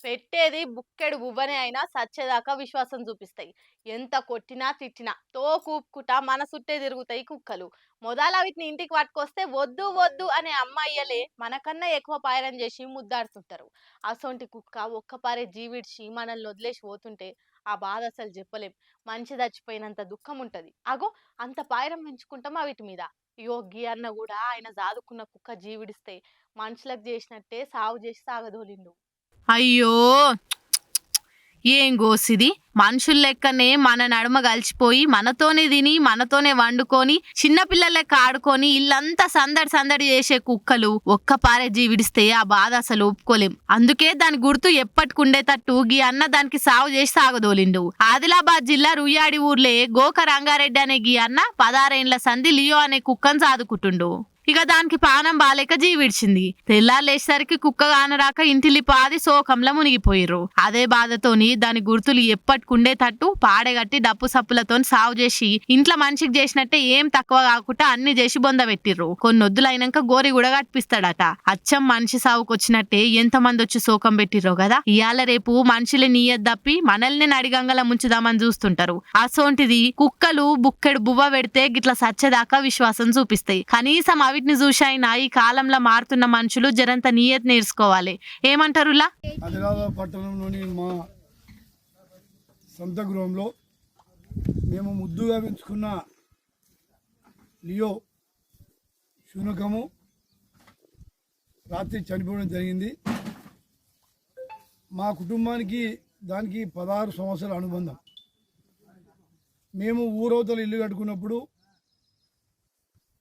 పెట్టేది బుక్కెడు బువ్వనే అయినా సచ్చేదాకా విశ్వాసం చూపిస్తాయి. ఎంత కొట్టినా, తిట్టినా తోకూపుకుంటా మన సుట్టే తిరుగుతాయి కుక్కలు. మొదల వీటిని ఇంటికి పట్టుకొస్తే వద్దు వద్దు అనే అమ్మాయిలే మనకన్నా ఎక్కువ పాయరం చేసి ముద్దాడుతుంటారు. అసొంటి కుక్క ఒక్కపారే జీవిడిచి మనల్ని వదిలేసి పోతుంటే ఆ బాధ అసలు చెప్పలేం. మనిషి చచ్చిపోయినంత దుఃఖం ఉంటది. అగో అంత పాయరం పెంచుకుంటామా వీటి మీద. ఇగో గీ అన్న కూడా ఆయన సాదుకున్న కుక్క జీవిడిస్తే మనుషులకు చేసినట్టే సాగు చేసి సాగదోలిండు. అయ్యో ఏం గోసిది మనుషుల లెక్కనే మన నడుమ కలిసిపోయి మనతోనే తిని మనతోనే వండుకొని చిన్నపిల్లల లెక్క ఆడుకొని ఇల్లంతా సందడి సందడి చేసే కుక్కలు ఒక్క పారే జీవిడిస్తే ఆ బాధ అసలు ఒప్పుకోలేం. అందుకే దాని గుర్తు ఎప్పటికి ఉండేటట్టు గీ అన్న దానికి సాగు చేసి సాగదోలిండు. ఆదిలాబాద్ జిల్లా రుయ్యాడి ఊర్లే గోక రంగారెడ్డి అనే గీ అన్న 16 ఏండ్ల సంధి లియో అనే కుక్కను సాదుకుంటుండు. ఇక దానికి పానం బాలేక జీవిడ్చింది. తెల్లాలేసరికి కుక్క కానరాక ఇంటిలి పాది శోకంలో మునిగిపోయిర్రు. అదే బాధతోని దాని గుర్తులు ఎప్పటికుండేటట్టు పాడెగట్టి డప్పు సప్పులతో సాగు చేసి ఇంట్లో మనిషికి చేసినట్టే ఏం తక్కువ కాకుండా అన్ని చేసి బొంద పెట్టిర్రు. కొన్నొద్దులైనాక గోరి కూడా కట్టిపిస్తాడట. అచ్చం మనిషి సాగుకొచ్చినట్టే ఎంతమంది వచ్చి శోకం పెట్టిర్రో కదా. ఇయాల రేపు మనుషులే నీయత్ తప్పి మనల్ని నడిగంగల ముంచుదామని చూస్తుంటారు. అసోంటిది కుక్కలు బుక్కెడు బువ్వ పెడితే గిట్ల సచ్చేదాకా విశ్వాసం చూపిస్తాయి. కనీసం వీటిని చూసైనా ఈ కాలంలో మారుతున్న మనుషులు జరంత నియత్ నేర్చుకోవాలి. ఏమంటారులా? ఆదిలాబాద్ పట్టణంలోని మా సొంత గృహంలో మేము ముద్దుగా పెంచుకున్న లియో శునకము రాత్రి చనిపోవడం జరిగింది. మా కుటుంబానికి దానికి 16 సంవత్సరాల అనుబంధం. మేము ఊరవతల ఇల్లు కట్టుకున్నప్పుడు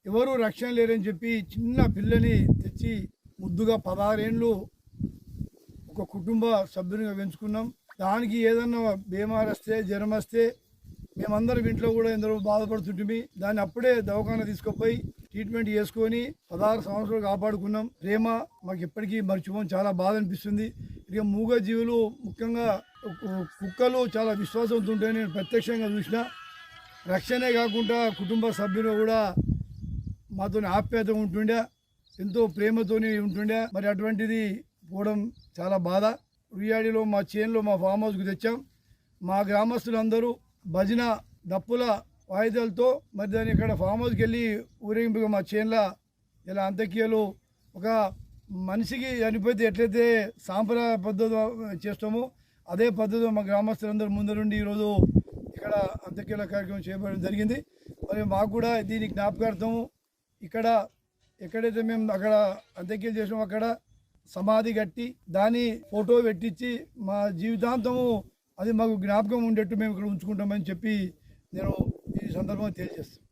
ఎవరు రక్షణ లేరని చెప్పి చిన్న పిల్లని తెచ్చి ముద్దుగా 16 ఏండ్లు ఒక కుటుంబ సభ్యునిగా పెంచుకున్నాం. దానికి ఏదన్నా బీమారు వస్తే జ్వరం వస్తే మేమందరం ఇంట్లో కూడా ఎందరో బాధపడుతుంటే దాన్ని అప్పుడే దవాఖాన తీసుకుపోయి ట్రీట్మెంట్ చేసుకొని 16 సంవత్సరాలు కాపాడుకున్నాం. ప్రేమ మాకు ఎప్పటికీ మర్చిపోం. చాలా బాధ అనిపిస్తుంది. ఇక మూగ జీవులు ముఖ్యంగా కుక్కలు చాలా విశ్వాసంతో ఉంటాయి. నేను ప్రత్యక్షంగా చూసిన. రక్షణే కాకుండా కుటుంబ సభ్యులు కూడా మాతో ఆప్యాయత ఉంటుండే, ఎంతో ప్రేమతోని ఉంటుండే. మరి అటువంటిది పోవడం చాలా బాధ. రుయ్యాడిలో మా చేనులో మా ఫామ్ హౌస్కి తెచ్చాం. మా గ్రామస్తులందరూ భజన డప్పుల వాయిదాలతో మరి దాన్ని ఇక్కడ ఫామ్ హౌస్కి వెళ్ళి ఊరేగింపుగా మా చేనుల ఇలా అంత్యక్రియలు ఒక మనిషికి చనిపోతే ఎట్లయితే సాంప్రదాయ పద్ధతి చేస్తామో అదే పద్ధతిలో మా గ్రామస్తులందరూ ముందరుండి ఈరోజు ఇక్కడ అంత్యక్రియల కార్యక్రమం చేయబడడం జరిగింది. మరి మాకు కూడా దీని జ్ఞాపకార్థము ఇక్కడ ఎక్కడైతే మేము అక్కడ అంత్యక్రియలు చేసామో అక్కడ సమాధి కట్టి దాని ఫోటో పెట్టించి మా జీవితాంతము అది మాకు జ్ఞాపకం ఉండేట్టు మేము ఇక్కడ ఉంచుకుంటామని చెప్పి నేను ఈ సందర్భంగా తెలియజేస్తాను.